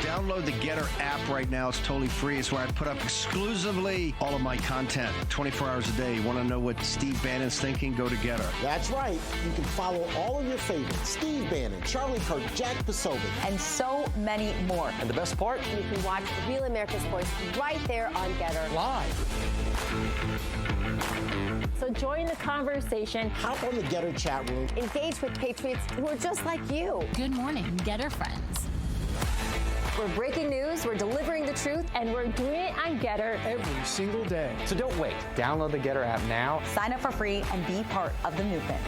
Download the Getter app right now. It's totally free. It's where I put up exclusively all of my content 24 hours a day. You want to know what Steve Bannon's thinking? Go to Getter. That's right. You can follow all of your favorites. Steve Bannon, Charlie Kirk, Jack Posobiec. And so many more. And the best part? You can watch Real America's Voice right there on Getter. Live. So join the conversation. Hop on the Getter chat room. Engage with patriots who are just like you. Good morning, Getter friends. We're breaking news, we're delivering the truth, and we're doing it on Getter every single day. So don't wait. Download the Getter app now. Sign up for free and be part of the movement.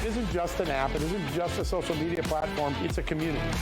It isn't just an app. It isn't just a social media platform. It's a community.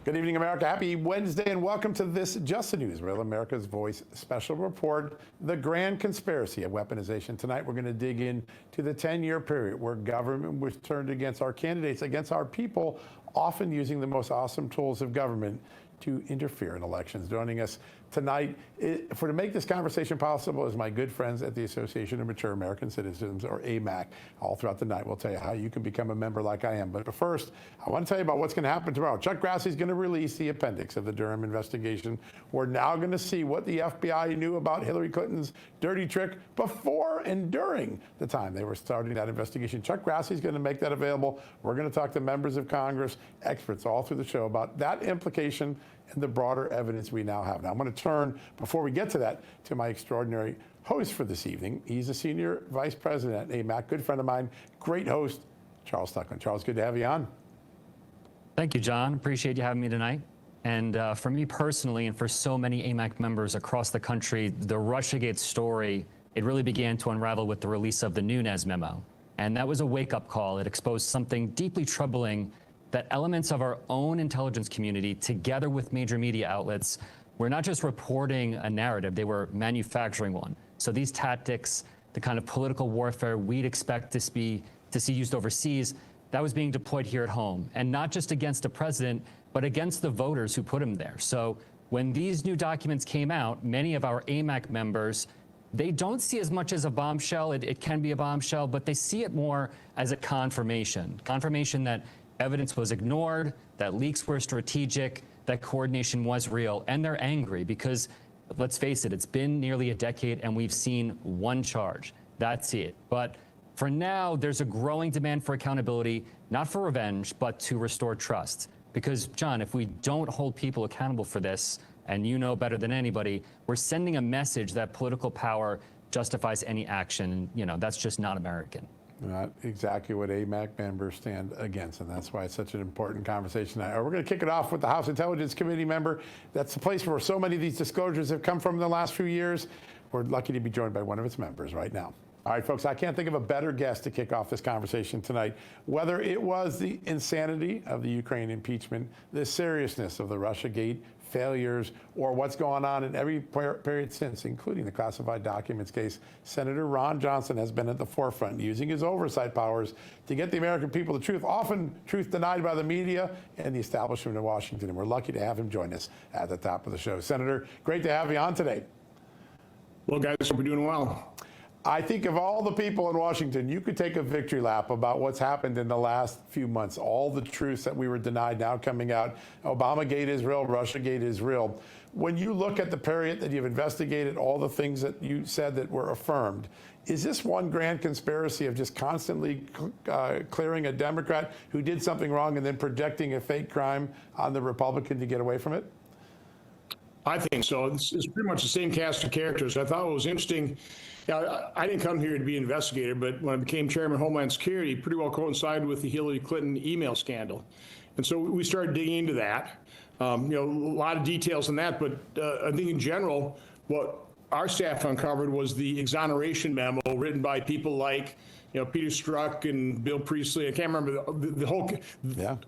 Good evening, America. Happy Wednesday, and welcome to this Just the News, Real America's Voice special report, The Grand Conspiracy of Weaponization. Tonight, we're going to dig into the 10-year period where government was turned against our candidates, against our people, often using the most awesome tools of government to interfere in elections. Joining us tonight to make this conversation possible is my good friends at the Association of Mature American Citizens, or AMAC. All throughout the night, we'll tell you how you can become a member like I am. But first, I want to tell you about what's going to happen tomorrow. Chuck Grassley is going to release the appendix of the Durham investigation. We're now going to see what the FBI knew about Hillary Clinton's dirty trick before and during the time they were starting that investigation. Chuck Grassley is going to make that available. We're going to talk to members of Congress, experts all through the show about that implication and the broader evidence we now have. Now, I'm going to turn, before we get to that, to my extraordinary host for this evening. He's a senior vice president at AMAC, good friend of mine, great host, Charles Stucklen. Charles, good to have you on. Thank you, John. Appreciate you having me tonight. And for me personally, and for so many AMAC members across the country, the Russiagate story, it really began to unravel with the release of the Nunes memo. And that was a wake-up call. It exposed something deeply troubling, that elements of our own intelligence community, together with major media outlets, were not just reporting a narrative, they were manufacturing one. So these tactics, the kind of political warfare we'd expect to see used overseas, that was being deployed here at home. And not just against the president, but against the voters who put him there. So when these new documents came out, many of our AMAC members, they don't see as much as a bombshell. It can be a bombshell, but they see it more as a confirmation that evidence was ignored, that leaks were strategic, that coordination was real, and they're angry because, let's face it, it's been nearly a decade and we've seen one charge. That's it. But for now, there's a growing demand for accountability, not for revenge, but to restore trust. Because, John, if we don't hold people accountable for this, and you know better than anybody, we're sending a message that political power justifies any action. You know, that's just not American. Not exactly what AMAC members stand against, and that's why it's such an important conversation tonight. We're going to kick it off with the House Intelligence Committee member. That's the place where so many of these disclosures have come from in the last few years. We're lucky to be joined by one of its members right now. All right, folks, I can't think of a better guest to kick off this conversation tonight. Whether it was the insanity of the Ukraine impeachment, the seriousness of the Russiagate failures, or what's gone on in every period since, including the classified documents case, Senator Ron Johnson has been at the forefront, using his oversight powers to get the American people the truth, often truth denied by the media and the establishment in Washington. And we're lucky to have him join us at the top of the show. Senator, great to have you on today. Well, guys, hope we're doing well. I think of all the people in Washington, you could take a victory lap about what's happened in the last few months. All the truths that we were denied now coming out. Obamagate is real, Russiagate is real. When you look at the period that you've investigated, all the things that you said that were affirmed, is this one grand conspiracy of just constantly clearing a Democrat who did something wrong and then projecting a fake crime on the Republican to get away from it? I think so. It's pretty much the same cast of characters. I thought it was interesting. I didn't come here to be an investigator, but when I became chairman of Homeland Security, it pretty well coincided with the Hillary Clinton email scandal. And so we started digging into that. A lot of details in that, but I think in general, what our staff uncovered was the exoneration memo written by people like, Peter Strzok and Bill Priestley. I can't remember the whole,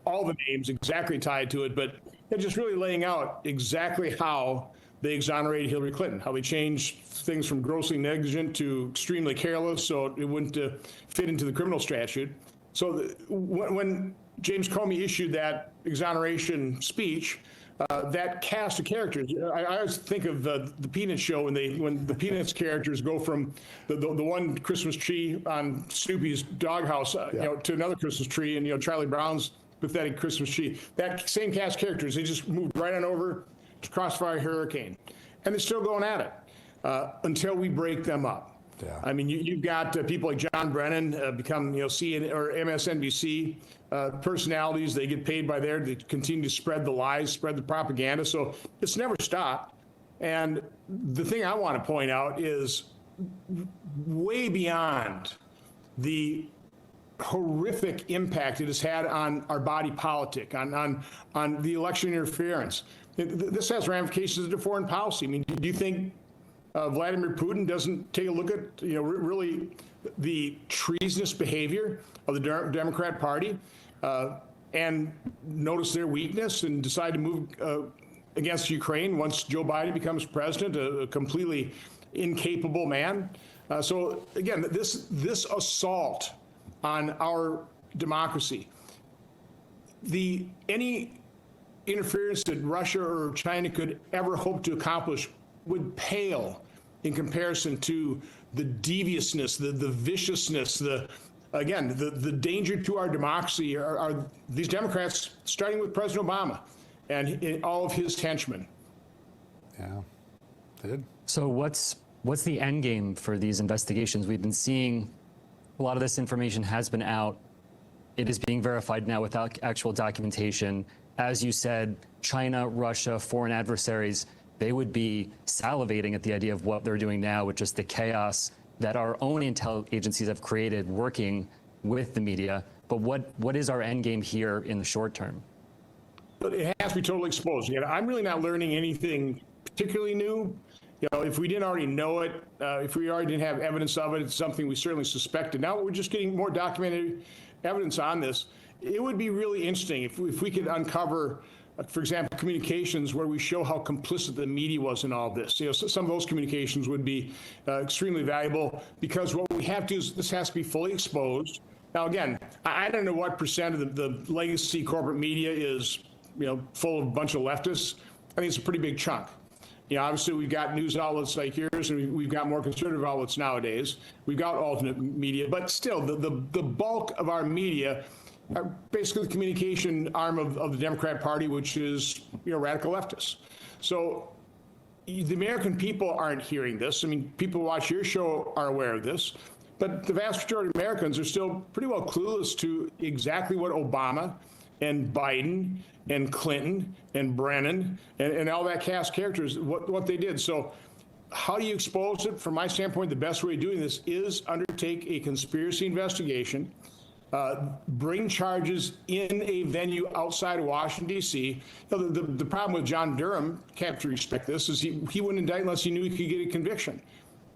all the names exactly tied to it, but just really laying out exactly how they exonerated Hillary Clinton, how they changed things from grossly negligent to extremely careless so it wouldn't fit into the criminal statute. So when James Comey issued that exoneration speech, that cast of characters, I always think of the Peanuts show when the Peanuts characters go from the one Christmas tree on Snoopy's doghouse to another Christmas tree, and Charlie Brown's pathetic Christmas tree. That same cast of characters, they just moved right on over to Crossfire Hurricane, and they're still going at it until we break them up. Yeah. I mean, you've got people like John Brennan become, CNN or MSNBC personalities. They get paid by there to continue to spread the lies, spread the propaganda. So it's never stopped. And the thing I want to point out is way beyond the horrific impact it has had on our body politic, on the election interference. This has ramifications into foreign policy. I mean, do you think Vladimir Putin doesn't take a look at, really the treasonous behavior of the Democrat Party and notice their weakness and decide to move against Ukraine once Joe Biden becomes president, a completely incapable man? So again, this assault on our democracy, any interference that Russia or China could ever hope to accomplish would pale in comparison to the deviousness, the viciousness, the danger to our democracy are these Democrats, starting with President Obama and all of his henchmen. Yeah, did. So what's the end game for these investigations? We've been seeing a lot of this information has been out. It is being verified now without actual documentation. As you said, China, Russia, foreign adversaries, they would be salivating at the idea of what they're doing now with just the chaos that our own intel agencies have created working with the media. But what is our end game here in the short term? But it has to be totally exposed. I'm really not learning anything particularly new. If we didn't already know it, if we already didn't have evidence of it, it's something we certainly suspected. Now we're just getting more documented evidence on this. It would be really interesting if we could uncover, for example, communications where we show how complicit the media was in all this. Some of those communications would be extremely valuable, because what we have to do is this has to be fully exposed. Now, again, I don't know what percent of the legacy corporate media is, full of a bunch of leftists. I think it's a pretty big chunk. Obviously, we've got news outlets like yours, and we've got more conservative outlets nowadays. We've got alternate media, but still, the bulk of our media are basically the communication arm of the Democrat Party, which is radical leftists. So the American people aren't hearing this. I mean, people who watch your show are aware of this, but the vast majority of Americans are still pretty well clueless to exactly what Obama and Biden and Clinton and Brennan and all that cast of characters, what they did. So how do you expose it? From my standpoint, the best way of doing this is undertake a conspiracy investigation, bring charges in a venue outside of Washington, D.C. The problem with John Durham, have to respect this, is he wouldn't indict unless he knew he could get a conviction.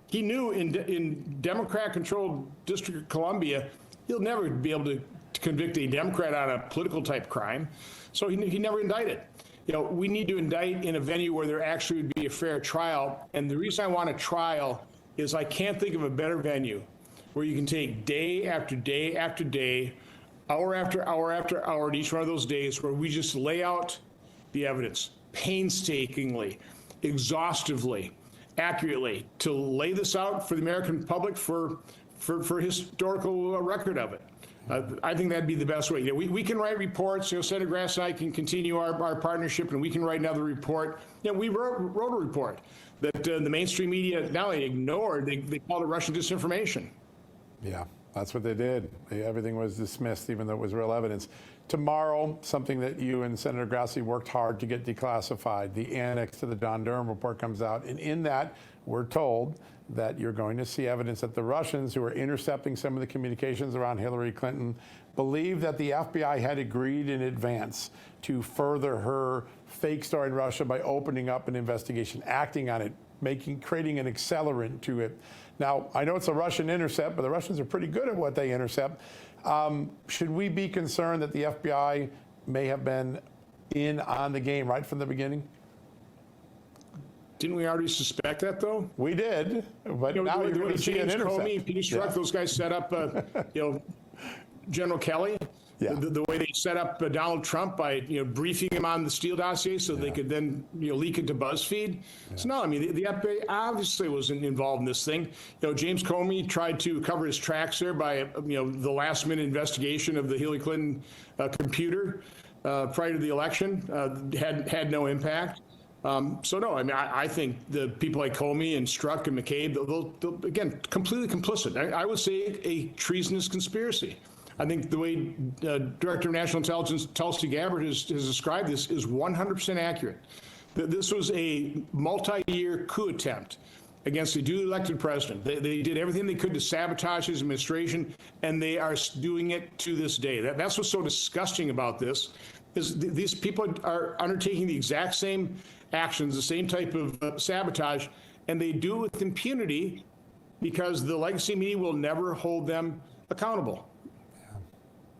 He knew in Democrat-controlled District of Columbia, he'll never be able to convict a Democrat on a political type crime. So he never indicted. We need to indict in a venue where there actually would be a fair trial. And the reason I want a trial is I can't think of a better venue where you can take day after day after day, hour after hour after hour in each one of those days, where we just lay out the evidence painstakingly, exhaustively, accurately, to lay this out for the American public for historical record of it. I think that'd be the best way. We can write reports. Senator Grass and I can continue our partnership, and we can write another report. We wrote a report that the mainstream media not only ignored, they called it Russian disinformation. Yeah, that's what they did. Everything was dismissed, even though it was real evidence. Tomorrow, something that you and Senator Grassley worked hard to get declassified, the annex to the John Durham report comes out. And in that, we're told that you're going to see evidence that the Russians, who are intercepting some of the communications around Hillary Clinton, believe that the FBI had agreed in advance to further her fake story in Russia by opening up an investigation, acting on it, creating an accelerant to it. Now, I know it's a Russian intercept, but the Russians are pretty good at what they intercept. Should we be concerned that the FBI may have been in on the game right from the beginning? Didn't we already suspect that, though? We did, but You know, now the you're going way to see an James intercept. Comey, Peter Strzok, Yeah. those guys set up, General Kelly. Yeah. The way they set up Donald Trump by briefing him on the Steele dossier so they could then leak it to BuzzFeed. So no, I mean the FBI obviously wasn't involved in this thing. James Comey tried to cover his tracks there by the last minute investigation of the Hillary Clinton computer prior to the election. Had no impact. So no, I mean I think the people like Comey and Strzok and McCabe, they'll again completely complicit. I would say a treasonous conspiracy. I think the way Director of National Intelligence Tulsi Gabbard has described this is 100% accurate. This was a multi-year coup attempt against a duly elected president. They did everything they could to sabotage his administration, and they are doing it to this day. That's what's so disgusting about this, is these people are undertaking the exact same actions, the same type of sabotage, and they do it with impunity because the legacy media will never hold them accountable.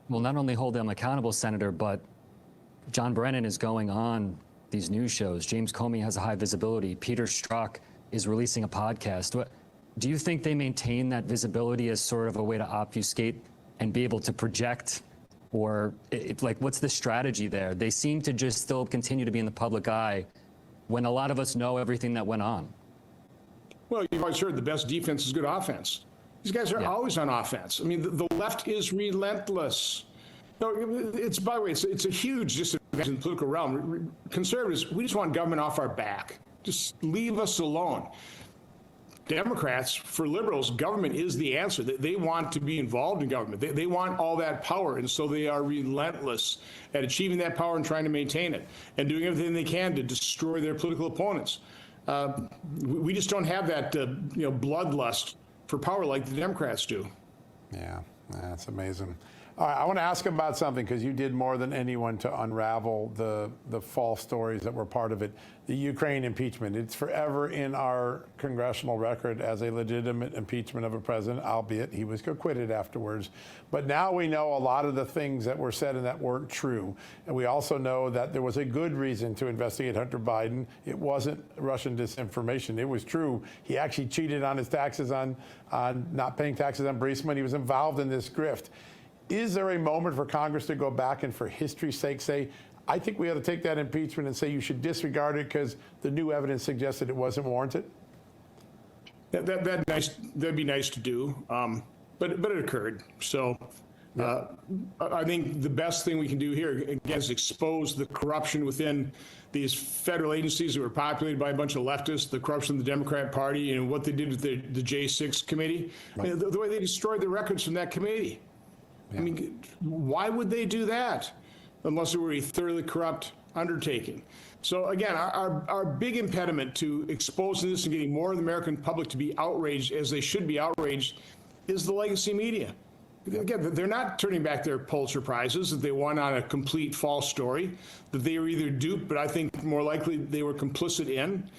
Will not only hold them accountable, Senator, but John Brennan is going on these news shows. James Comey has a high visibility. Peter Strzok is releasing a podcast. Do you think they maintain that visibility as sort of a way to obfuscate and be able to project? Or what's the strategy there? They seem to just still continue to be in the public eye when a lot of us know everything that went on. Well, you've always heard the best defense is good offense. These guys are always on offense. I mean, the left is relentless. It's, by the way, it's a huge disadvantage in the political realm. Conservatives, we just want government off our back. Just leave us alone. Democrats, for liberals, government is the answer. They want to be involved in government. They want all that power, and so they are relentless at achieving that power and trying to maintain it, and doing everything they can to destroy their political opponents. We just don't have that, bloodlust for power like the Democrats do. Yeah, that's amazing. All right, I want to ask about something because you did more than anyone to unravel the false stories that were part of it. The Ukraine impeachment, it's forever in our congressional record as a legitimate impeachment of a president, albeit he was acquitted afterwards. But now we know a lot of the things that were said and that weren't true. And we also know that there was a good reason to investigate Hunter Biden. It wasn't Russian disinformation. It was true. He actually cheated on his taxes on not paying taxes on Burisma. He was involved in this grift. Is there a moment for Congress to go back and for history's sake say, I think we ought to take that impeachment and say you should disregard it because the new evidence suggested it wasn't warranted? That'd be nice to do, but it occurred. So I think the best thing we can do here, again, is expose the corruption within these federal agencies that were populated by a bunch of leftists, the corruption of the Democrat Party, and what they did with the J6 committee, right. The way they destroyed the records from that committee. Yeah. I mean, why would they do that unless it were a thoroughly corrupt undertaking? So again, our big impediment to exposing this and getting more of the American public to be outraged as they should be outraged is the legacy media. Again, they're not turning back their Pulitzer Prizes that they won on a complete false story, that they were either duped, but I think more likely they were complicit in.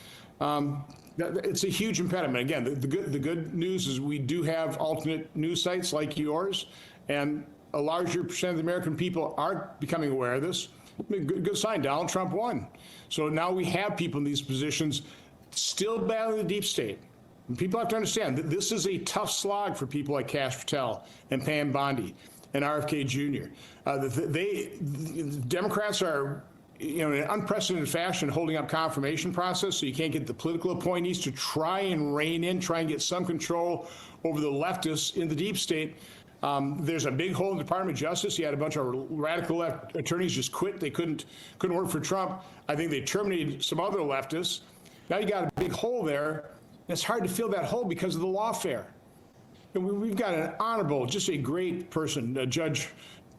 It's a huge impediment. Again, the good news is we do have alternate news sites like yours, and a larger percent of the American people are becoming aware of this. I mean, good sign, Donald Trump won. So now we have people in these positions still battling the deep state. And people have to understand that this is a tough slog for people like Kash Patel and Pam Bondi and RFK Jr. The Democrats are, in an unprecedented fashion, holding up confirmation process, so you can't get the political appointees to try and rein in, try and get some control over the leftists in the deep state. There's a big hole in the Department of Justice. You had a bunch of radical left attorneys just quit. They couldn't work for Trump. I think they terminated some other leftists. Now you got a big hole there. It's hard to fill that hole because of the lawfare. And we've got an honorable, just a great person, Judge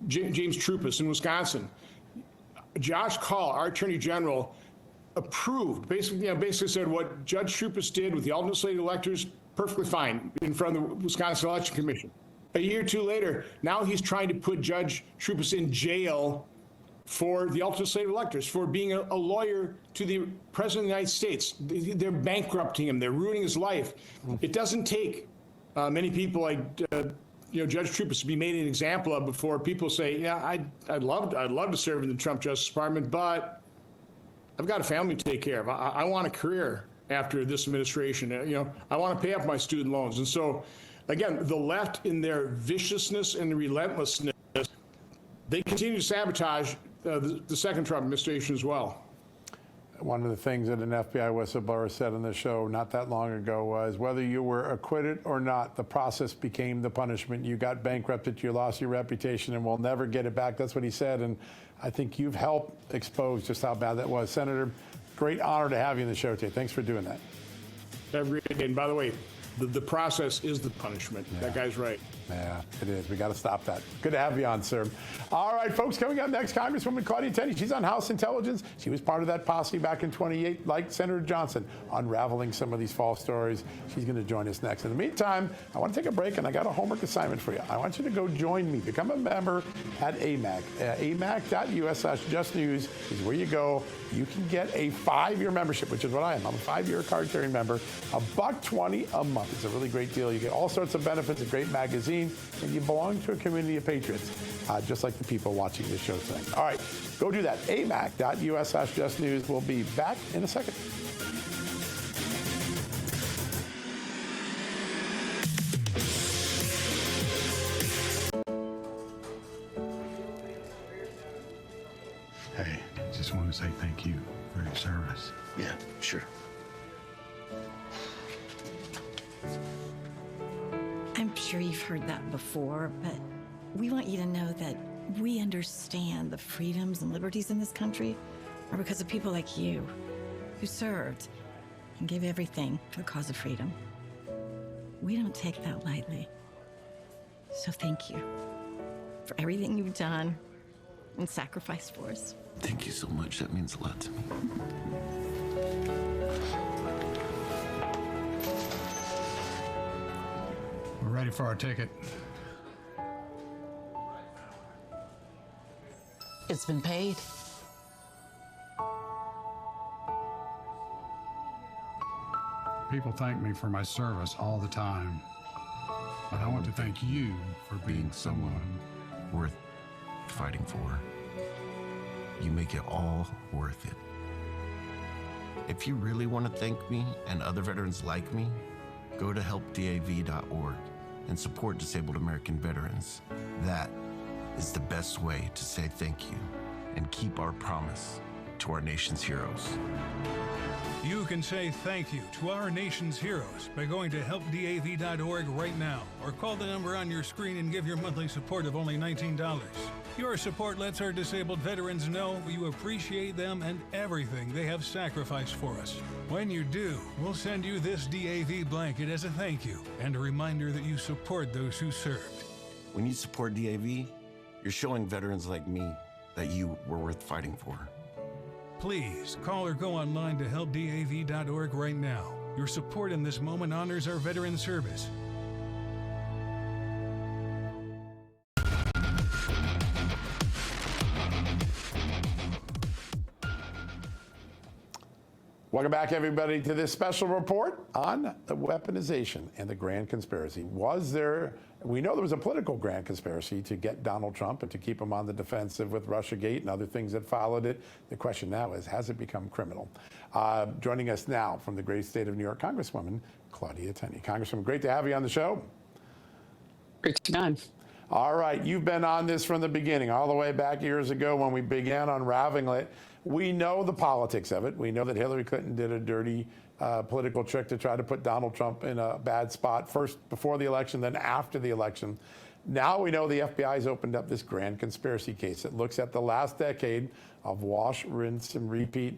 James Trupus in Wisconsin. Josh Kaul, our Attorney General, approved, basically said what Judge Trupus did with the alternate slate electors, perfectly fine in front of the Wisconsin Election Commission. A year or two later, now he's trying to put Judge Trupus in jail for the alternate slate electors, for being a lawyer to the President of the United States. They're bankrupting him. They're ruining his life. It doesn't take many people like Judge Trupus to be made an example of before people say, yeah, I'd love to serve in the Trump Justice Department, but I've got a family to take care of. I want a career. after this administration. I want to pay off my student loans. And so, again, the left in their viciousness and relentlessness, they continue to sabotage the second Trump administration as well. One of the things that an FBI whistleblower said on the show not that long ago was, whether you were acquitted or not, the process became the punishment. You got bankrupted, you lost your reputation, and we'll never get it back. That's what he said, and I think you've helped expose just how bad that was. Senator, great honor to have you on the show today. Thanks for doing that. Have a great day. And by the way, the process is the punishment. Yeah. That guy's right. Yeah, it is. We got to stop that. Good to have you on, sir. All right, folks, coming up next, Congresswoman Claudia Tenney. She's on House Intelligence. She was part of that posse back in 28, like Senator Johnson, unraveling some of these false stories. She's going to join us next. In the meantime, I want to take a break, and I got a homework assignment for you. I want you to go join me. Become a member at AMAC. AMAC.us/justnews is where you go. You can get a 5-year membership, which is what I am. I'm a 5-year card-carrying member. $120 a month. It's a really great deal. You get all sorts of benefits, a great magazine, and you belong to a community of patriots, just like the people watching this show tonight. All right, go do that. AMAC.us/justnews. We'll be back in a second. Hey, just want to say thank you for your service. Yeah, sure. I'm sure you've heard that before, but we want you to know that we understand the freedoms and liberties in this country are because of people like you who served and gave everything for the cause of freedom. We don't take that lightly. So thank you for everything you've done and sacrificed for us. Thank you so much. That means a lot to me. We're ready for our ticket. It's been paid. People thank me for my service all the time. But I want to thank you for being someone worth fighting for. You make it all worth it. If you really want to thank me and other veterans like me, go to helpdav.org and support disabled American veterans. That is the best way to say thank you and keep our promise to our nation's heroes. You can say thank you to our nation's heroes by going to helpdav.org right now, or call the number on your screen and give your monthly support of only $19. Your support lets our disabled veterans know you appreciate them and everything they have sacrificed for us. When you do, we'll send you this DAV blanket as a thank you and a reminder that you support those who served. When you support DAV, you're showing veterans like me that you were worth fighting for. Please call or go online to helpdav.org right now. Your support in this moment honors our veteran service. Welcome back, everybody, to this special report on the weaponization and the grand conspiracy. We know there was a political grand conspiracy to get Donald Trump and to keep him on the defensive with Russiagate and other things that followed it. The question now is, has it become criminal? Joining us now from the great state of New York, Congresswoman Claudia Tenney. Congresswoman, great to have you on the show. Great to be on. All right, you've been on this from the beginning, all the way back years ago when we began unraveling it. We know the politics of it. We know that Hillary Clinton did a dirty political trick to try to put Donald Trump in a bad spot, first before the election, then after the election. Now we know the FBI has opened up this grand conspiracy case. It looks at the last decade of wash, rinse, and repeat.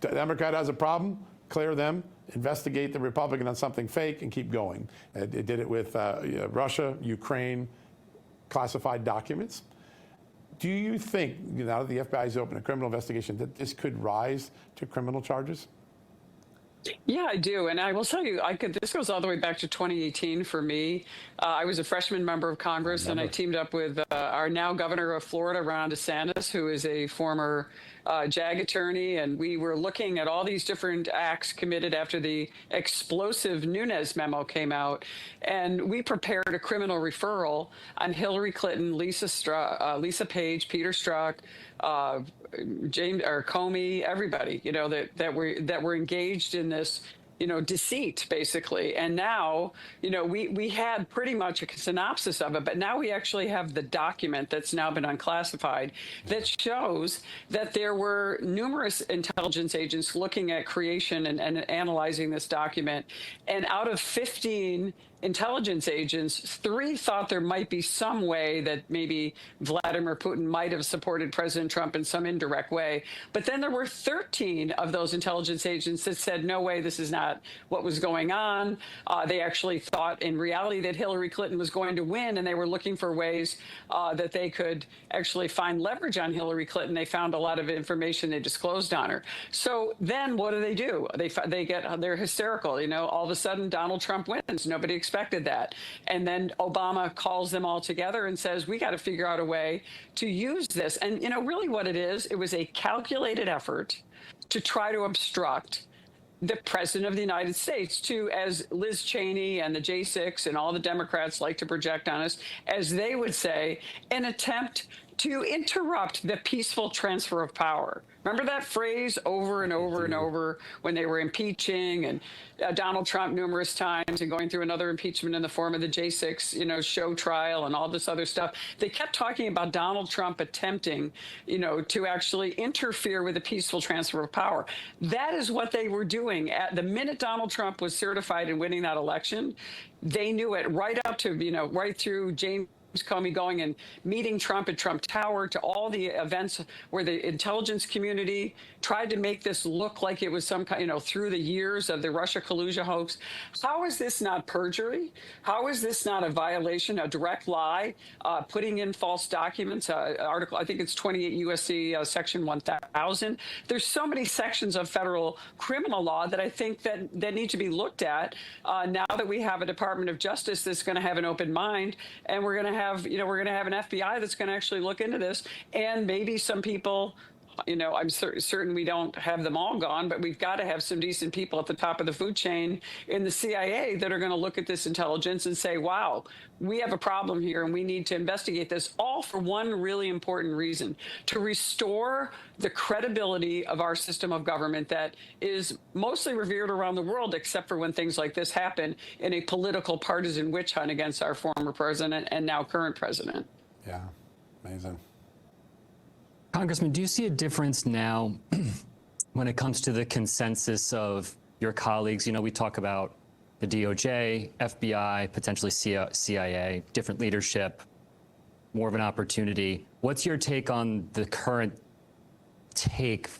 The Democrat has a problem, clear them, investigate the Republican on something fake, and keep going. It did it with Russia, Ukraine, classified documents. Do you think, now that the FBI has opened a criminal investigation, that this could rise to criminal charges? Yeah, I do. And I will tell you, this goes all the way back to 2018 for me. I was a freshman member of Congress, and I teamed up with our now governor of Florida, Ron DeSantis, who is a former JAG attorney. And we were looking at all these different acts committed after the explosive Nunes memo came out. And we prepared a criminal referral on Hillary Clinton, Lisa Page, Peter Strzok, James or Comey, everybody, that were engaged in this deceit, basically. And now, we had pretty much a synopsis of it, but now we actually have the document that's now been unclassified that shows that there were numerous intelligence agents looking at creation and analyzing this document. And out of 15 intelligence agents, 3 thought there might be some way that maybe Vladimir Putin might have supported President Trump in some indirect way. But then there were 13 of those intelligence agents that said, no way, this is not what was going on. They actually thought in reality that Hillary Clinton was going to win, and they were looking for ways that they could actually find leverage on Hillary Clinton. They found a lot of information they disclosed on her. So then what do? They're hysterical. All of a sudden Donald Trump wins. Nobody expected that. And then Obama calls them all together and says, we got to figure out a way to use this. And, really what it was a calculated effort to try to obstruct the president of the United States, to, as Liz Cheney and the J6 and all the Democrats like to project on us, as they would say, an attempt to interrupt the peaceful transfer of power. Remember that phrase over and over and over when they were impeaching and Donald Trump numerous times and going through another impeachment in the form of the J6, show trial and all this other stuff. They kept talking about Donald Trump attempting, to actually interfere with the peaceful transfer of power. That is what they were doing. At the minute Donald Trump was certified in winning that election, they knew it right up to, right through James Comey going and meeting Trump at Trump Tower, to all the events where the intelligence community tried to make this look like it was some kind, through the years of the Russia collusion hoax. How is this not perjury? How is this not a violation, a direct lie, putting in false documents? Article, I think it's 28 U.S.C. Section 1000. There's so many sections of federal criminal law that I think that need to be looked at now that we have a Department of Justice that's going to have an open mind, and we're going to have an FBI that's going to actually look into this, and maybe some people, I'm certain we don't have them all gone, but we've got to have some decent people at the top of the food chain in the CIA that are going to look at this intelligence and say, wow, we have a problem here and we need to investigate this, all for one really important reason: to restore the credibility of our system of government that is mostly revered around the world, except for when things like this happen in a political partisan witch hunt against our former president and now current president. Yeah, amazing. Congressman, do you see a difference now when it comes to the consensus of your colleagues? We talk about the DOJ, FBI, potentially CIA, different leadership, more of an opportunity. What's your take on the current take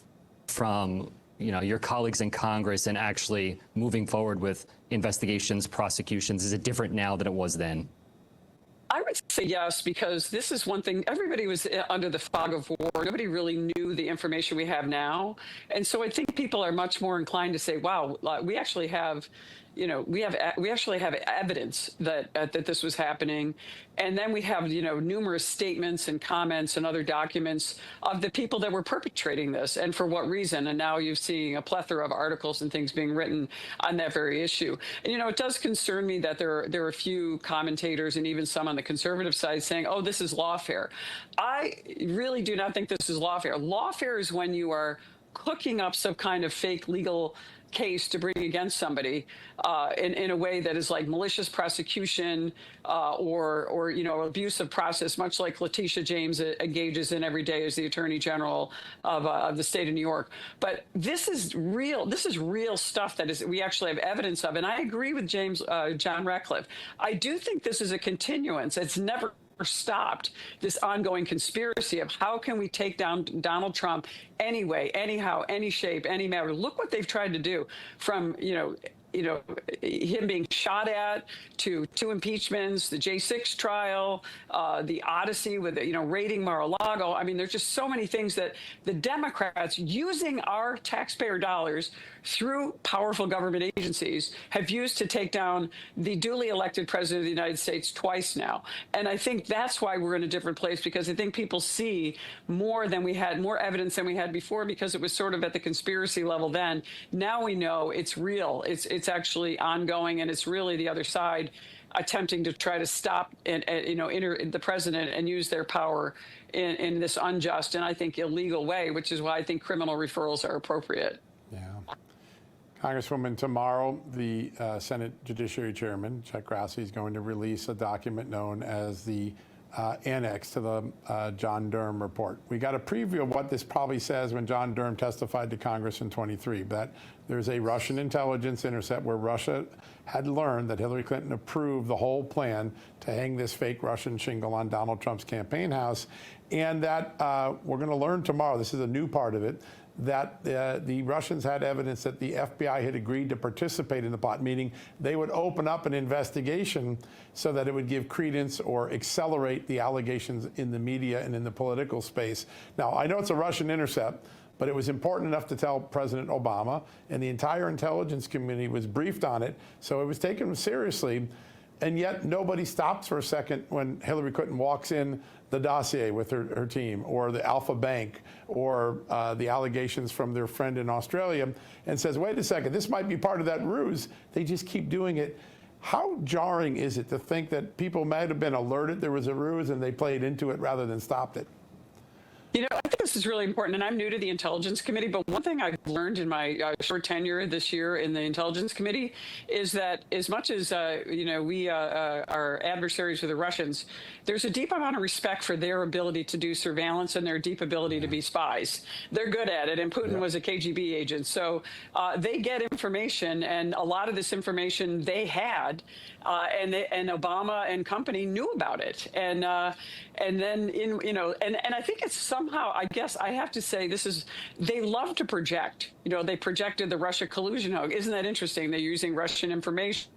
from your colleagues in Congress and actually moving forward with investigations, prosecutions? Is it different now than it was then? I would say yes, because this is one thing. Everybody was under the fog of war. Nobody really knew the information we have now. And so I think people are much more inclined to say, wow, we actually have, we actually have evidence that this was happening. And then we have, numerous statements and comments and other documents of the people that were perpetrating this and for what reason. And now you're seeing a plethora of articles and things being written on that very issue. And, it does concern me that there are a few commentators and even some on the conservative side saying, oh, this is lawfare. I really do not think this is lawfare. Lawfare is when you are cooking up some kind of fake legal case to bring against somebody in a way that is like malicious prosecution or abuse of process, much like Letitia James engages in every day as the Attorney General of the state of New York. But this is real. This is real stuff that we actually have evidence of. And I agree with John Ratcliffe. I do think this is a continuance. It's never stopped, this ongoing conspiracy of how can we take down Donald Trump anyway, anyhow, any shape, any manner. Look what they've tried to do, from him being shot at to 2 impeachments, the J6 trial, the Odyssey with raiding Mar-a-Lago. I mean, there's just so many things that the Democrats, using our taxpayer dollars through powerful government agencies, have used to take down the duly elected president of the United States twice now. And I think that's why we're in a different place, because I think people see more evidence than we had before, because it was sort of at the conspiracy level then. Now we know it's real. It's actually ongoing, and it's really the other side attempting to try to stop the president and use their power in this unjust and I think illegal way, which is why I think criminal referrals are appropriate. Yeah. Congresswoman, tomorrow, the Senate Judiciary Chairman, Chuck Grassley, is going to release a document known as the annex to the John Durham report. We got a preview of what this probably says when John Durham testified to Congress in 23, that there's a Russian intelligence intercept where Russia had learned that Hillary Clinton approved the whole plan to hang this fake Russian shingle on Donald Trump's campaign house, and that we're going to learn tomorrow, this is a new part of it, that the Russians had evidence that the FBI had agreed to participate in the plot, meaning they would open up an investigation so that it would give credence or accelerate the allegations in the media and in the political space. Now, I know it's a Russian intercept, but it was important enough to tell President Obama, and the entire intelligence community was briefed on it, so it was taken seriously. And yet nobody stops for a second when Hillary Clinton walks in the dossier with her team, or the Alpha Bank, or the allegations from their friend in Australia, and says, wait a second, this might be part of that ruse. They just keep doing it. How jarring is it to think that people might have been alerted there was a ruse and they played into it rather than stopped it? You know, I think this is really important, and I'm new to the Intelligence Committee, but one thing I've learned in my short tenure this year in the Intelligence Committee is that as much as, you know, we are adversaries of the Russians, there's a deep amount of respect for their ability to do surveillance and their deep ability to be spies. They're good at it, and Putin was a KGB agent, so they get information, and a lot of this information they had, and Obama and company knew about it, and then you know, and I think it's somehow, I guess I have to say, they love to project. You know, they projected the Russia collusion hoax. Isn't that interesting? They're using Russian information.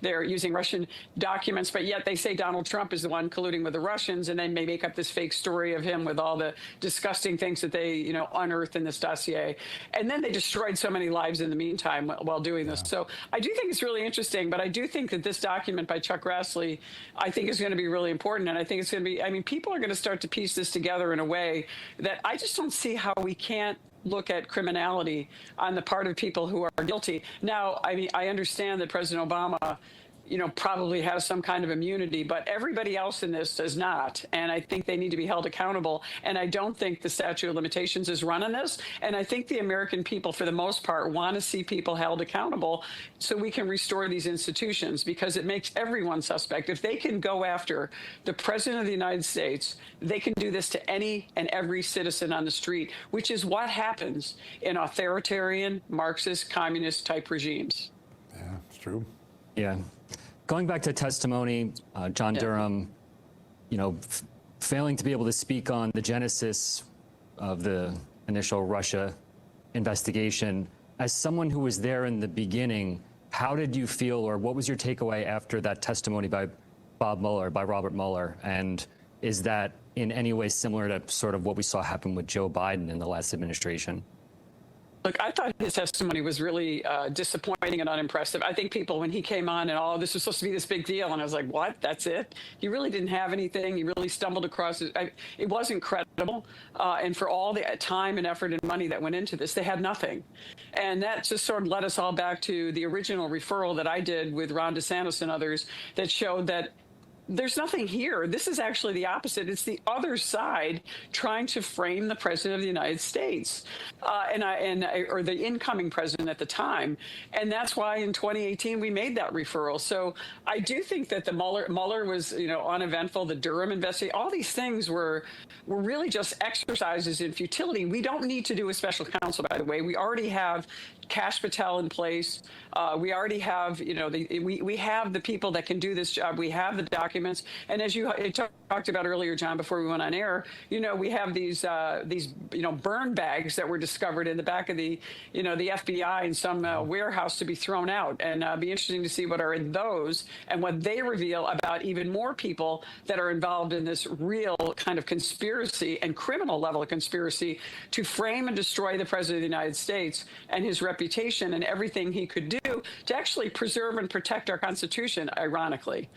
They're using Russian documents, but yet they say Donald Trump is the one colluding with the Russians, and then they make up this fake story of him with all the disgusting things that they, you know, unearthed in this dossier. And then they destroyed so many lives in the meantime while doing this. So I do think it's really interesting, but I do think that this document by Chuck Grassley, I think is going to be really important. And I think it's going to be, I mean, people are going to start to piece this together in a way that I just don't see how we can't look at criminality on the part of people who are guilty. Now, I mean, I understand that President Obama, you know, probably has some kind of immunity, but everybody else in this does not. And I think they need to be held accountable. And I don't think the statute of limitations is run on this. And I think the American people, for the most part, want to see people held accountable so we can restore these institutions, because it makes everyone suspect. If they can go after the President of the United States, they can do this to any and every citizen on the street, which is what happens in authoritarian, Marxist, communist type regimes. Yeah, it's true. Yeah. Going back to testimony, John Durham, you know, failing to be able to speak on the genesis of the initial Russia investigation. As someone who was there in the beginning, how did you feel, or what was your takeaway after that testimony by Robert Mueller? And is that in any way similar to sort of what we saw happen with Joe Biden in the last administration? Look, I thought his testimony was really disappointing and unimpressive. I think people, when he came on and all this was supposed to be this big deal, and I was like, what? That's it? He really didn't have anything. He really stumbled across it. It wasn't credible. And for all the time and effort and money that went into this, they had nothing. And that just sort of led us all back to the original referral that I did with Ron DeSantis and others that showed that there's nothing here. This is actually the opposite. It's the other side trying to frame the president of the United States, or the incoming president at the time. And that's why in 2018 we made that referral. So I do think that the Mueller was, you know, uneventful. The Durham investigation, all these things were really just exercises in futility. We don't need to do a special counsel, by the way. We already have Kash Patel in place. We already have, you know, we have the people that can do this job. We have the documents. And as you talked about earlier, John, before we went on air, you know, we have these you know, burn bags that were discovered in the back of the, you know, the FBI in some warehouse to be thrown out. And it'd be interesting to see what are in those and what they reveal about even more people that are involved in this real kind of conspiracy and criminal level of conspiracy to frame and destroy the president of the United States and his reputation and everything he could do to actually preserve and protect our Constitution, ironically.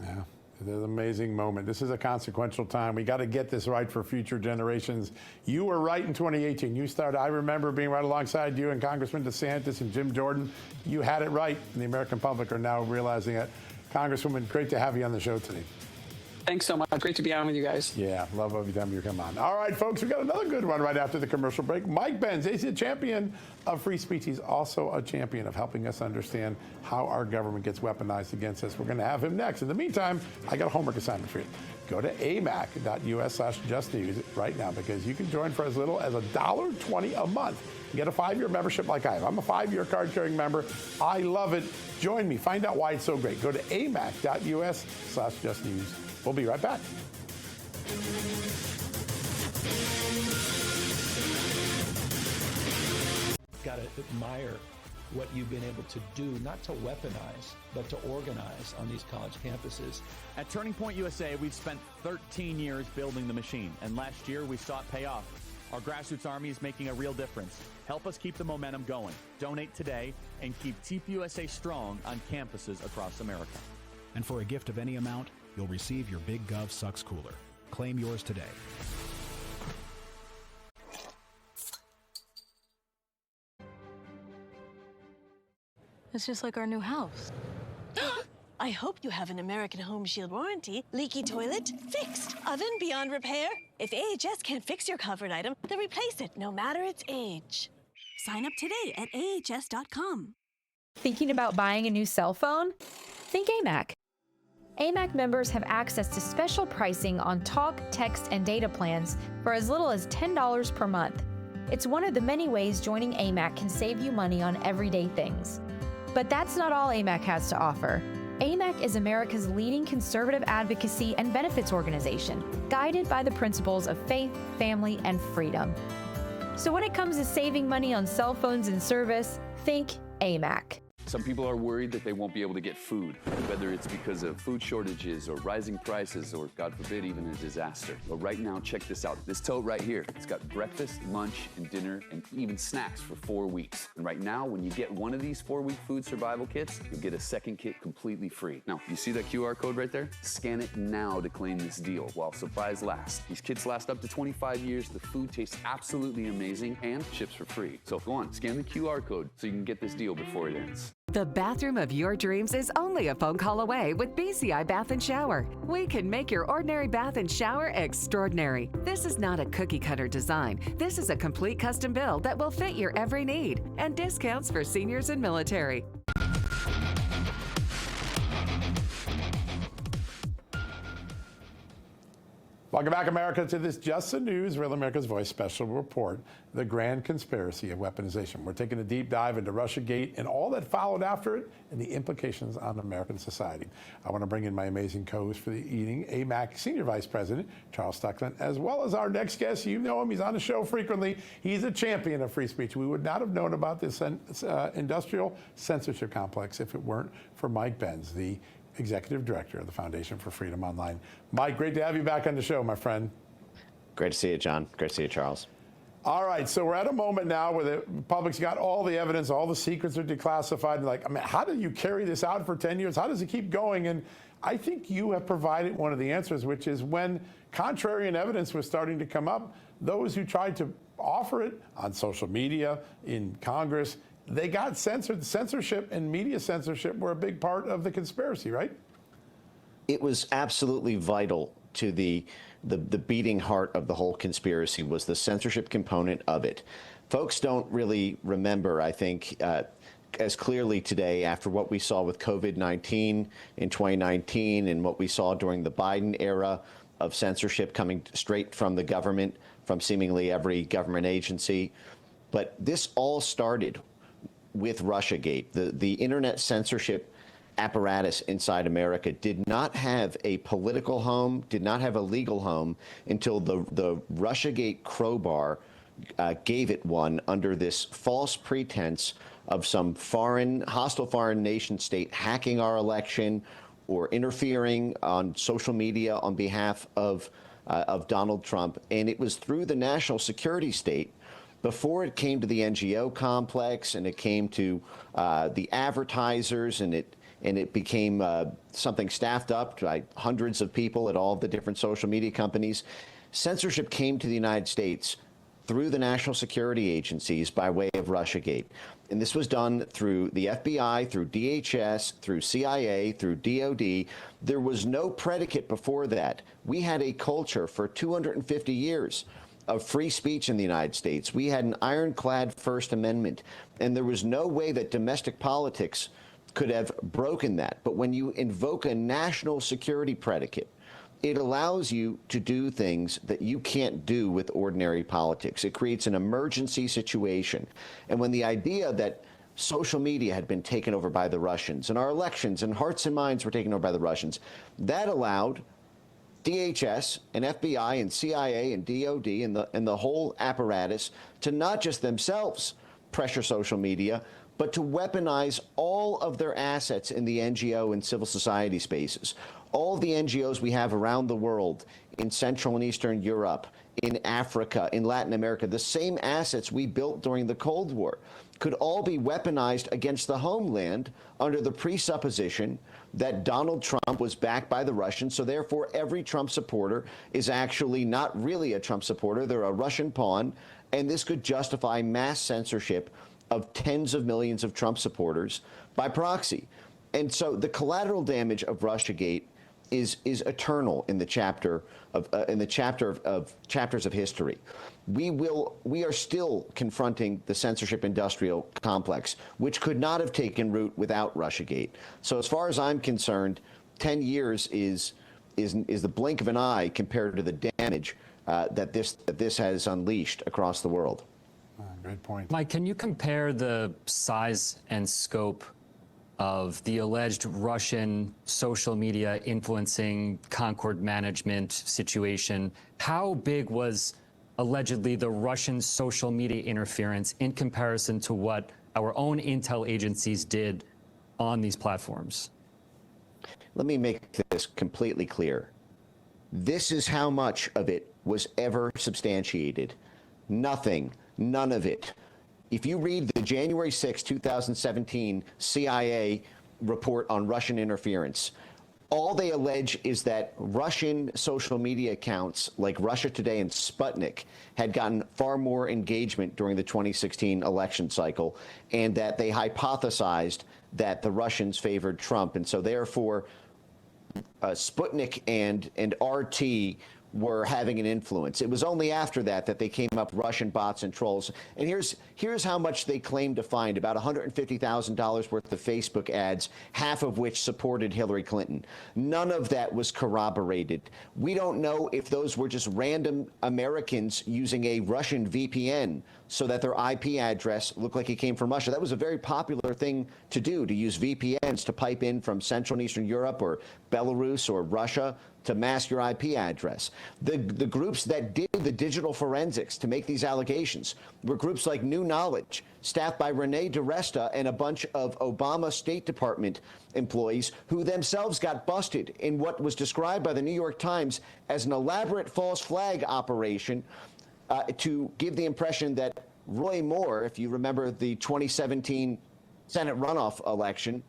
Yeah. It's an amazing moment. This is a consequential time. We got to get this right for future generations. You were right in 2018. You started, I remember being right alongside you and Congressman DeSantis and Jim Jordan. You had it right, and the American public are now realizing it. Congresswoman, great to have you on the show today. Thanks so much. Great to be on with you guys. Yeah, love every time you come on. All right, folks, we got another good one right after the commercial break. Mike Benz, he's a champion of free speech. He's also a champion of helping us understand how our government gets weaponized against us. We're going to have him next. In the meantime, I got a homework assignment for you. Go to amac.us/justnews right now, because you can join for as little as $1.20 a month. You get a 5-year membership like I have. I'm a 5-year card-carrying member. I love it. Join me. Find out why it's so great. Go to amac.us/justnews. We'll be right back. Got to admire what you've been able to do, not to weaponize, but to organize on these college campuses. At Turning Point USA, we've spent 13 years building the machine, and last year we saw it pay off. Our grassroots army is making a real difference. Help us keep the momentum going. Donate today and keep TPUSA strong on campuses across America. And for a gift of any amount, you'll receive your Big Gov Sucks cooler. Claim yours today. It's just like our new house. I hope you have an American Home Shield warranty. Leaky toilet? Fixed. Oven beyond repair? If AHS can't fix your covered item, then replace it, no matter its age. Sign up today at ahs.com. Thinking about buying a new cell phone? Think AMAC. AMAC members have access to special pricing on talk, text, and data plans for as little as $10 per month. It's one of the many ways joining AMAC can save you money on everyday things. But that's not all AMAC has to offer. AMAC is America's leading conservative advocacy and benefits organization, guided by the principles of faith, family, and freedom. So when it comes to saving money on cell phones and service, think AMAC. Some people are worried that they won't be able to get food, whether it's because of food shortages or rising prices or, God forbid, even a disaster. Well, right now, check this out. This tote right here, it's got breakfast, lunch, and dinner, and even snacks for 4 weeks. And right now, when you get one of these 4-week food survival kits, you'll get a second kit completely free. Now, you see that QR code right there? Scan it now to claim this deal while supplies last. These kits last up to 25 years. The food tastes absolutely amazing and ships for free. So go on, scan the QR code so you can get this deal before it ends. The bathroom of your dreams is only a phone call away with BCI Bath and Shower. We can make your ordinary bath and shower extraordinary. This is not a cookie-cutter design. This is a complete custom build that will fit your every need, and discounts for seniors and military. Welcome back, America, to this Just the News, Real America's Voice special report, The Grand Conspiracy of Weaponization. We're taking a deep dive into Russiagate and all that followed after it and the implications on American society. I want to bring in my amazing co-host for the evening, AMAC Senior Vice President, Charles Stucklen, as well as our next guest. You know him. He's on the show frequently. He's a champion of free speech. We would not have known about this industrial censorship complex if it weren't for Mike Benz, the Executive Director of the Foundation for Freedom Online. Mike, great to have you back on the show, my friend. Great to see you, John. Great to see you, Charles. All right, so we're at a moment now where the public's got all the evidence, all the secrets are declassified. Like, I mean, how do you carry this out for 10 years? How does it keep going? And I think you have provided one of the answers, which is when contrarian evidence was starting to come up, those who tried to offer it on social media, in Congress, they got censored. Censorship and media censorship were a big part of the conspiracy, right? It was absolutely vital to the beating heart of the whole conspiracy was the censorship component of it. Folks don't really remember, I think, as clearly today after what we saw with COVID-19 in 2019 and what we saw during the Biden era of censorship coming straight from the government, from seemingly every government agency. But this all started with Russiagate. The internet censorship apparatus inside America did not have a political home, did not have a legal home until the Russiagate crowbar gave it one under this false pretense of some hostile foreign nation state hacking our election or interfering on social media on behalf of Donald Trump. And it was through the national security state, before it came to the NGO complex and it came to the advertisers, and it became something staffed up by hundreds of people at all the different social media companies. Censorship came to the United States through the national security agencies by way of Russiagate. and this was done through the FBI, through DHS, through CIA, through DOD. There was no predicate before that. We had a culture for 250 years of free speech in the United States. We had an ironclad First Amendment, and there was no way that domestic politics could have broken that. But when you invoke a national security predicate, it allows you to do things that you can't do with ordinary politics. It creates an emergency situation. And when the idea that social media had been taken over by the Russians, and our elections and hearts and minds were taken over by the Russians, that allowed DHS and FBI and CIA and DOD and the whole apparatus to not just themselves pressure social media, but to weaponize all of their assets in the NGO and civil society spaces. All the NGOs we have around the world, in Central and Eastern Europe, in Africa, in Latin America, the same assets we built during the Cold War could all be weaponized against the homeland under the presupposition that Donald Trump was backed by the Russians, so therefore every Trump supporter is actually not really a Trump supporter, they're a Russian pawn, and this could justify mass censorship of tens of millions of Trump supporters by proxy. And so the collateral damage of Russiagate is eternal in the chapter of chapters of history. We are still confronting the censorship industrial complex, which could not have taken root without Russiagate. So as far as I'm concerned, 10 years is the blink of an eye compared to the damage that this has unleashed across the world. Great point. Mike, can you compare the size and scope of the alleged Russian social media influencing Concord management situation? How big was allegedly the Russian social media interference in comparison to what our own intel agencies did on these platforms? Let me make this completely clear. This is how much of it was ever substantiated. Nothing, none of it. If you read the January 6, 2017 CIA report on Russian interference, all they allege is that Russian social media accounts like Russia Today and Sputnik had gotten far more engagement during the 2016 election cycle, and that they hypothesized that the Russians favored Trump. And so therefore, Sputnik and RT were having an influence. It was only after that they came up with Russian bots and trolls. And here's how much they claimed to find: about $150,000 worth of Facebook ads, half of which supported Hillary Clinton. None of that was corroborated. We don't know if those were just random Americans using a Russian VPN so that their IP address looked like it came from Russia. That was a very popular thing to do, to use VPNs to pipe in from Central and Eastern Europe or Belarus or Russia to mask your IP address. The groups that did the digital forensics to make these allegations were groups like New Knowledge, staffed by Renee DiResta and a bunch of Obama State Department employees who themselves got busted in what was described by the New York Times as an elaborate false flag operation to give the impression that Roy Moore, if you remember the 2017 Senate runoff election,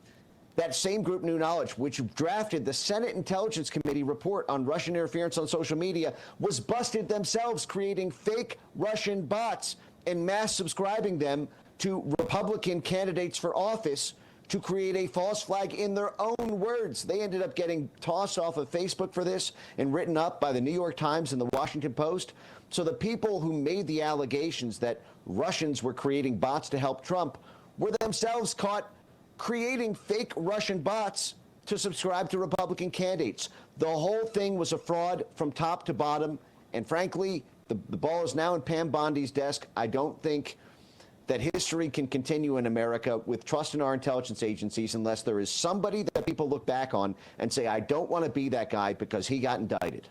that same group, New Knowledge, which drafted the Senate Intelligence Committee report on Russian interference on social media, was busted themselves creating fake Russian bots and mass subscribing them to Republican candidates for office to create a false flag in their own words. They ended up getting tossed off of Facebook for this and written up by the New York Times and the Washington Post. So the people who made the allegations that Russians were creating bots to help Trump were themselves caught creating fake Russian bots to subscribe to Republican candidates. The whole thing was a fraud from top to bottom. And frankly, the ball is now in Pam Bondi's desk. I don't think that history can continue in America with trust in our intelligence agencies unless there is somebody that people look back on and say, I don't want to be that guy because he got indicted.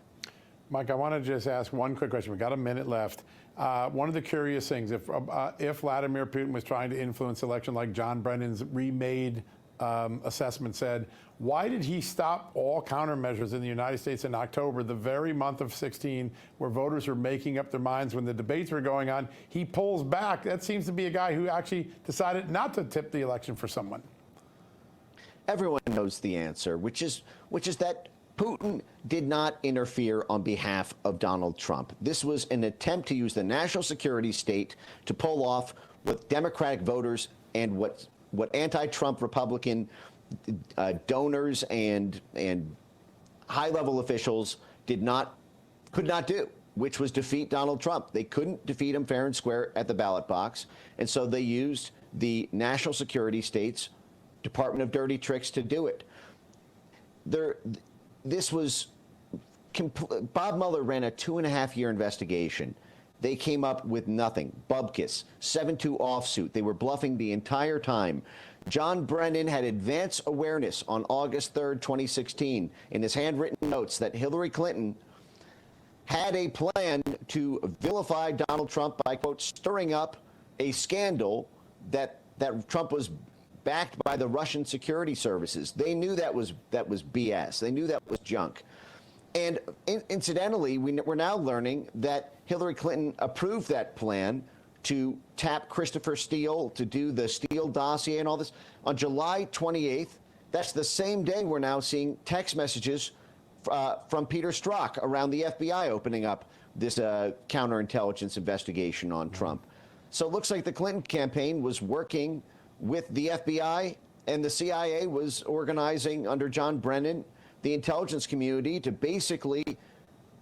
Mike, I want to just ask one quick question. We've got a minute left. One of the curious things, if Vladimir Putin was trying to influence the election like John Brennan's remade assessment said, why did he stop all countermeasures in the United States in October, the very month of 16, where voters were making up their minds when the debates were going on? He pulls back. That seems to be a guy who actually decided not to tip the election for someone. Everyone knows the answer, which is that Putin did not interfere on behalf of Donald Trump. This was an attempt to use the national security state to pull off what Democratic voters and what anti-Trump Republican donors and high-level officials could not do, which was defeat Donald Trump. They couldn't defeat him fair and square at the ballot box, and so they used the national security state's Department of Dirty Tricks to do it. This was Bob Mueller ran a 2.5-year investigation. They came up with nothing. Bubkiss, 7-2 offsuit. They were bluffing the entire time. John Brennan had advance awareness on August 3rd, 2016, in his handwritten notes that Hillary Clinton had a plan to vilify Donald Trump by, quote, stirring up a scandal that Trump was backed by the Russian security services. They knew that was BS. They knew that was junk. And incidentally, we're now learning that Hillary Clinton approved that plan to tap Christopher Steele to do the Steele dossier and all this on July 28th. That's the same day we're now seeing text messages from Peter Strzok around the FBI opening up this counterintelligence investigation on Trump. So it looks like the Clinton campaign was working with the FBI, and the CIA was organizing under John Brennan the intelligence community to basically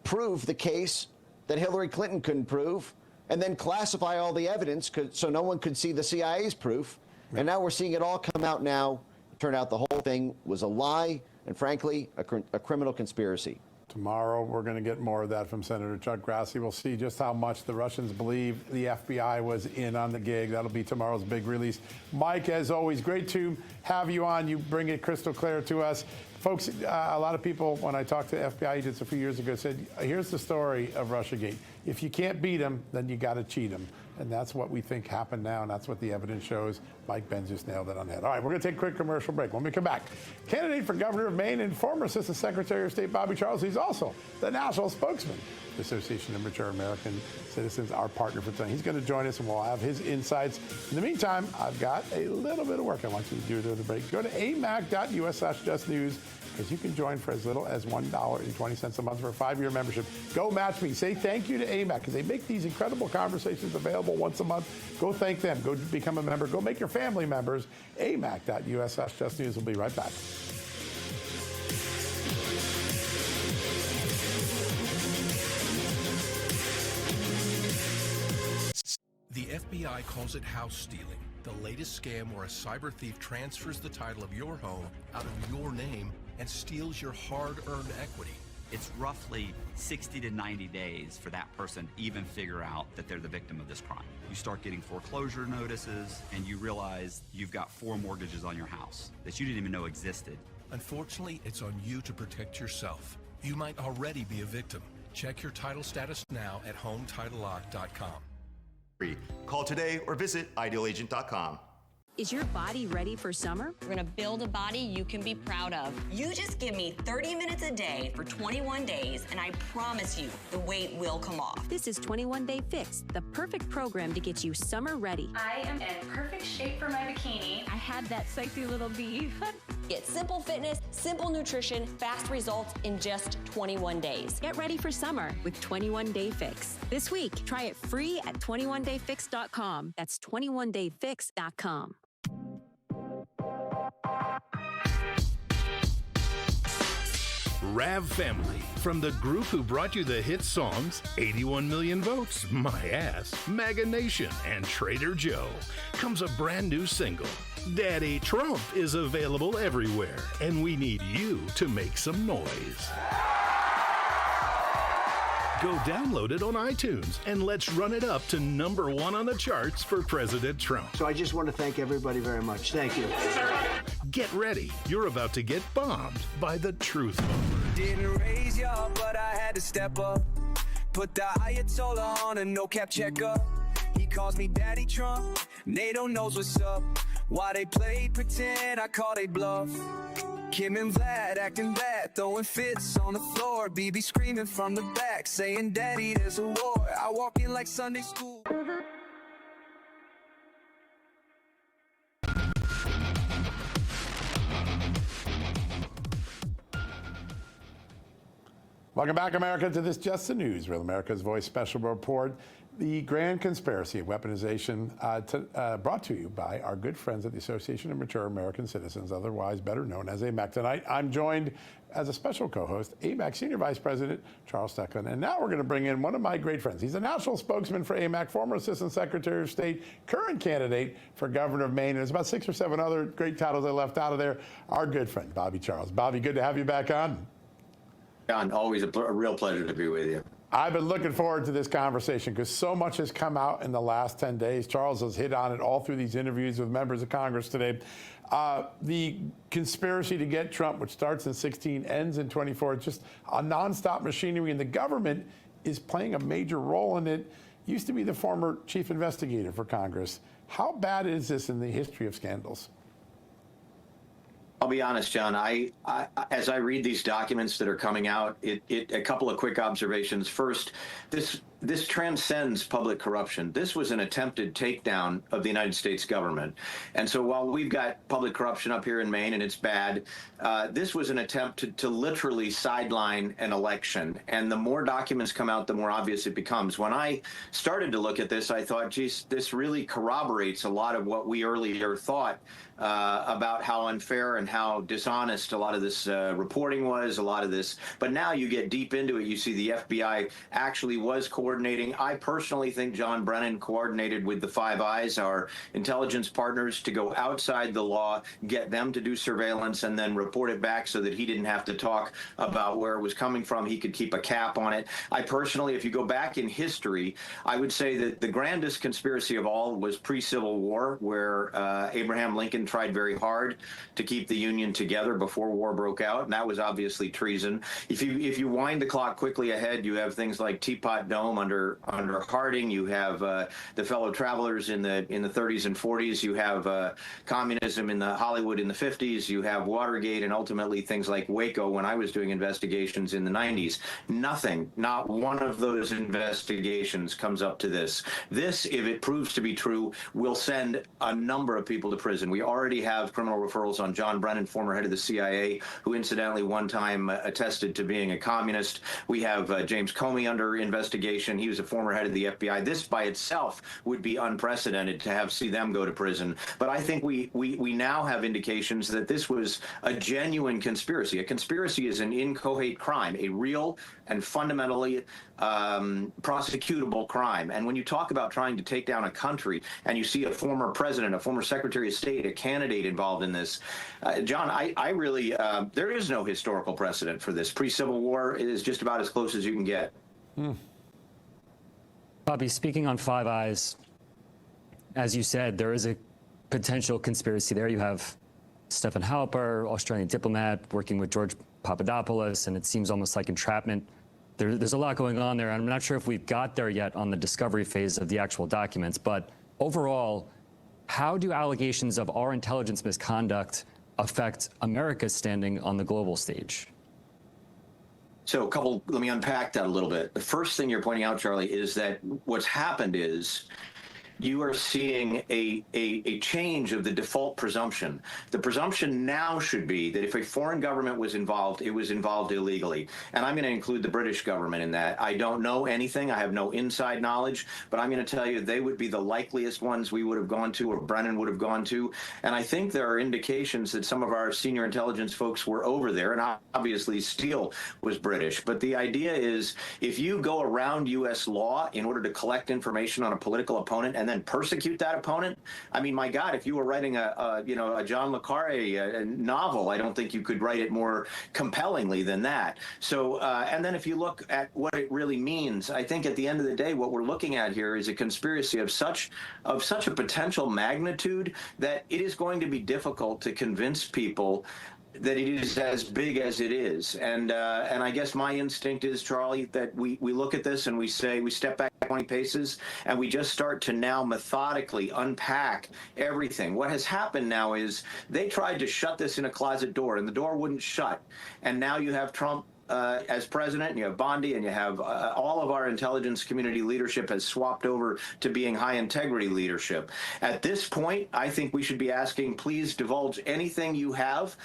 prove the case that Hillary Clinton couldn't prove, and then classify all the evidence so no one could see the CIA's proof. And now we're seeing it all come out now. It turned out the whole thing was a lie and, frankly, a criminal conspiracy. Tomorrow, we're going to get more of that from Senator Chuck Grassley. We'll see just how much the Russians believe the FBI was in on the gig. That'll be tomorrow's big release. Mike, as always, great to have you on. You bring it crystal clear to us. Folks, a lot of people, when I talked to FBI agents a few years ago, said, here's the story of Russiagate. If you can't beat them, then you got to cheat them. And that's what we think happened now, and that's what the evidence shows. Mike Benz just nailed it on the head. All right, we're going to take a quick commercial break. When we come back, candidate for Governor of Maine and former Assistant Secretary of State Bobby Charles, he's also the national spokesman. The Association of Mature American Citizens, our partner for tonight. He's going to join us, and we'll have his insights. In the meantime, I've got a little bit of work I want you to do during the break. Go to amac.us/justnews, because you can join for as little as $1.20 a month for a 5-year membership. Go match me. Say thank you to AMAC, because they make these incredible conversations available once a month. Go thank them. Go become a member. Go make your family members. amac.us/justnews. We'll be right back. The FBI calls it house stealing, the latest scam where a cyber thief transfers the title of your home out of your name and steals your hard-earned equity. It's roughly 60 to 90 days for that person to even figure out that they're the victim of this crime. You start getting foreclosure notices, and you realize you've got 4 mortgages on your house that you didn't even know existed. Unfortunately, it's on you to protect yourself. You might already be a victim. Check your title status now at HomeTitleLock.com. Call today or visit idealagent.com. Is your body ready for summer? We're gonna build a body you can be proud of. You just give me 30 minutes a day for 21 days, and I promise you, the weight will come off. This is 21 Day Fix, the perfect program to get you summer ready. I am in perfect shape for my bikini. I had that sexy little beef. Get simple fitness, simple nutrition, fast results in just 21 days. Get ready for summer with 21 Day Fix. This week, try it free at 21dayfix.com. That's 21dayfix.com. Rav Family, from the group who brought you the hit songs 81 Million Votes, My Ass, MAGA Nation, and Trader Joe, comes a brand new single. Daddy Trump is available everywhere, and we need you to make some noise. Go download it on iTunes, and let's run it up to #1 on the charts for President Trump. So I just want to thank everybody very much. Thank you. Get ready. You're about to get bombed by the truth bomber. Didn't raise y'all, but I had to step up. Put the Ayatollah on a no-cap checkup. He calls me Daddy Trump. NATO knows what's up. Why they play pretend, I call they bluff. Kim and Vlad acting bad, throwing fits on the floor. BB screaming from the back, saying, Daddy, there's a war. I walk in like Sunday school. Welcome back, America, to this Just the News, Real America's Voice special report. The grand conspiracy of weaponization brought to you by our good friends at the Association of Mature American Citizens, otherwise better known as AMAC. Tonight, I'm joined as a special co-host, AMAC Senior Vice President Charles Stucklen. And now we're going to bring in one of my great friends. He's a national spokesman for AMAC, former Assistant Secretary of State, current candidate for Governor of Maine. And there's about 6 or 7 other great titles I left out of there. Our good friend, Bobby Charles. Bobby, good to have you back on. John, always a real pleasure to be with you. I've been looking forward to this conversation because so much has come out in the last 10 days. Charles has hit on it all through these interviews with members of Congress today. The conspiracy to get Trump, which starts in 16, ends in 24, it's just a nonstop machinery, and the government is playing a major role in it. Used to be the former chief investigator for Congress. How bad is this in the history of scandals? I'll be honest, John. As I read these documents that are coming out, a couple of quick observations. First, this transcends public corruption. This was an attempted takedown of the United States government. And so while we've got public corruption up here in Maine and it's bad, this was an attempt to literally sideline an election. And the more documents come out, the more obvious it becomes. When I started to look at this, I thought, geez, this really corroborates a lot of what we earlier thought about how unfair and how dishonest a lot of this reporting was, a lot of this. But now you get deep into it, you see the FBI actually was coordinating. I personally think John Brennan coordinated with the Five Eyes, our intelligence partners, to go outside the law, get them to do surveillance, and then report it back so that he didn't have to talk about where it was coming from. He could keep a cap on it. I personally, if you go back in history, I would say that the grandest conspiracy of all was pre-Civil War, where Abraham Lincoln tried very hard to keep the Union together before war broke out, and that was obviously treason. If you wind the clock quickly ahead, you have things like Teapot Dome under Harding. You have the fellow travelers in the 30s and 40s. You have communism in the Hollywood in the 50s. You have Watergate, and ultimately things like Waco when I was doing investigations in the 90s. Nothing, not one of those investigations comes up to this. This, if it proves to be true, will send a number of people to prison. We already have criminal referrals on John Brennan, former head of the CIA, who incidentally one time attested to being a communist. We have James Comey under investigation. He was a former head of the FBI. This by itself would be unprecedented to see them go to prison. But I think we now have indications that this was a genuine conspiracy. A conspiracy is an inchoate crime, a real and fundamentally prosecutable crime. And when you talk about trying to take down a country and you see a former president, a former secretary of state, a candidate involved in this, John, I really, there is no historical precedent for this. Pre-Civil War is just about as close as you can get. Bobby, speaking on Five Eyes, as you said, there is a potential conspiracy there. You have Stephen Halper, Australian diplomat, working with George Papadopoulos, and it seems almost like entrapment. There's a lot going on there. I'm not sure if we've got there yet on the discovery phase of the actual documents, but overall, how do allegations of our intelligence misconduct affect America's standing on the global stage? So let me unpack that a little bit. The first thing you're pointing out, Charlie, is that what's happened is you are seeing a change of the default presumption. The presumption now should be that if a foreign government was involved, it was involved illegally. And I'm going to include the British government in that. I don't know anything. I have no inside knowledge, but I'm going to tell you they would be the likeliest ones we would have gone to, or Brennan would have gone to. And I think there are indications that some of our senior intelligence folks were over there, and obviously Steele was British. But the idea is, if you go around U.S. law in order to collect information on a political opponent and then persecute that opponent, I mean, my God, if you were writing a John le Carre novel, I don't think you could write it more compellingly than that. So, and then if you look at what it really means, I think at the end of the day, what we're looking at here is a conspiracy of such a potential magnitude that it is going to be difficult to convince people that it is as big as it is. And I guess my instinct is, Charlie, that we look at this and we say, we step back 20 paces and we just start to now methodically unpack everything. What has happened now is they tried to shut this in a closet door and the door wouldn't shut. And now you have Trump as president, and you have Bondi, and you have all of our intelligence community leadership has swapped over to being high integrity leadership. At this point, I think we should be asking, please divulge anything you have.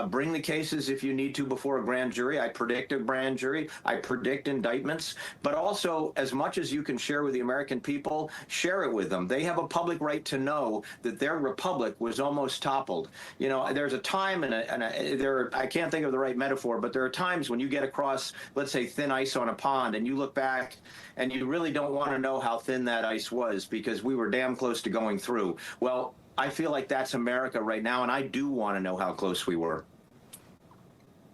Bring the cases if you need to before a grand jury. I predict a grand jury. I predict indictments. But also, as much as you can share with the American people, share it with them. They have a public right to know that their republic was almost toppled. You know, there's a time, I can't think of the right metaphor, but there are times when you get across, let's say, thin ice on a pond, and you look back and you really don't want to know how thin that ice was because we were damn close to going through. Well, I feel like that's America right now, and I do want to know how close we were.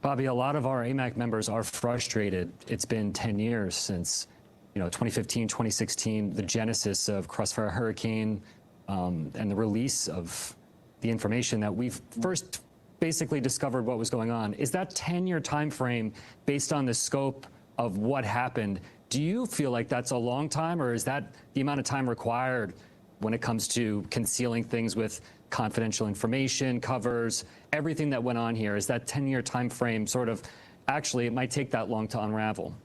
Bobby, a lot of our AMAC members are frustrated. It's been 10 years since, 2015, 2016, the genesis of Crossfire Hurricane, and the release of the information that we've first basically discovered what was going on. Is that 10-year time frame based on the scope of what happened? Do you feel like that's a long time, or is that the amount of time required when it comes to concealing things with confidential information, covers, everything that went on here? Is that 10-year time frame sort of, actually, it might take that long to unravel?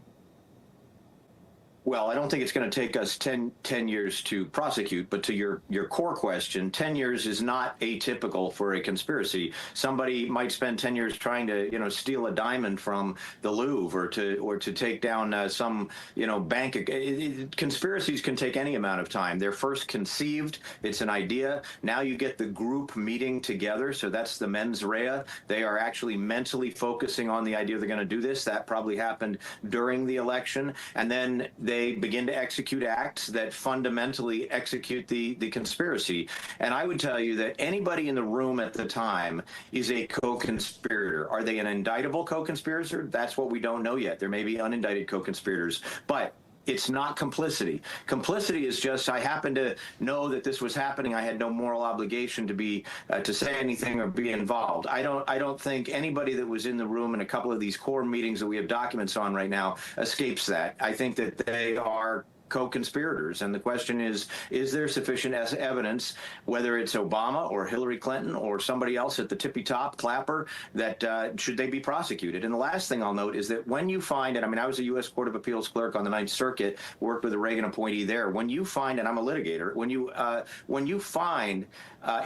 Well, I don't think it's going to take us 10 years to prosecute, but to your core question, 10 years is not atypical for a conspiracy. Somebody might spend 10 years trying to, steal a diamond from the Louvre or to take down some, bank. Conspiracies can take any amount of time. They're first conceived. It's an idea. Now you get the group meeting together. So that's the mens rea. They are actually mentally focusing on the idea they're going to do this. That probably happened during the election. And then they begin to execute acts that fundamentally execute the conspiracy. And I would tell you that anybody in the room at the time is a co-conspirator. Are they an indictable co-conspirator? That's what we don't know yet. There may be unindicted co-conspirators, but it's not complicity. Complicity is just, I happen to know that this was happening. I had no moral obligation to be to say anything or be involved. I don't think anybody that was in the room in a couple of these core meetings that we have documents on right now escapes that. I think that they are co-conspirators. And the question is there sufficient evidence, whether it's Obama or Hillary Clinton or somebody else at the tippy top, Clapper, that should they be prosecuted? And the last thing I'll note is that when you find, and I was a U.S. Court of Appeals clerk on the Ninth Circuit, worked with a Reagan appointee there. When you find, and I'm a litigator, when you find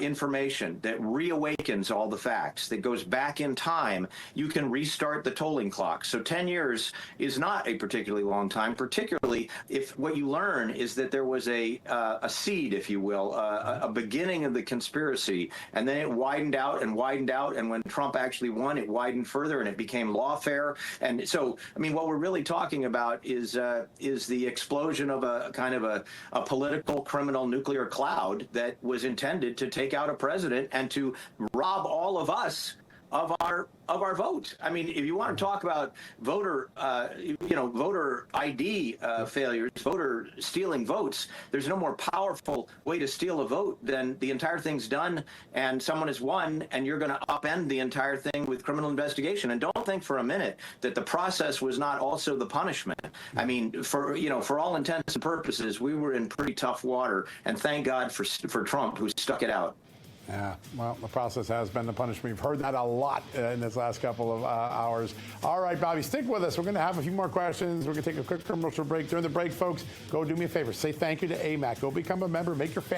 information that reawakens all the facts, that goes back in time, you can restart the tolling clock. So 10 years is not a particularly long time, particularly if what you learn is that there was a seed, if you will, a beginning of the conspiracy, and then it widened out, and when Trump actually won, it widened further, and it became lawfare. And so, what we're really talking about is the explosion of a kind of a political criminal nuclear cloud that was intended to take out a president and to rob all of us of our vote. If you want to talk about voter ID failures, voter stealing votes, there's no more powerful way to steal a vote than the entire thing's done and someone has won, and you're going to upend the entire thing with criminal investigation. And don't think for a minute that the process was not also the punishment. For all intents and purposes, we were in pretty tough water, and thank God for Trump, who stuck it out. Yeah, well, the process has been the punishment. We've heard that a lot in this last couple of hours. All right, Bobby, stick with us. We're going to have a few more questions. We're going to take a quick commercial break. During the break, folks, go do me a favor. Say thank you to AMAC. Go become a member. Make your family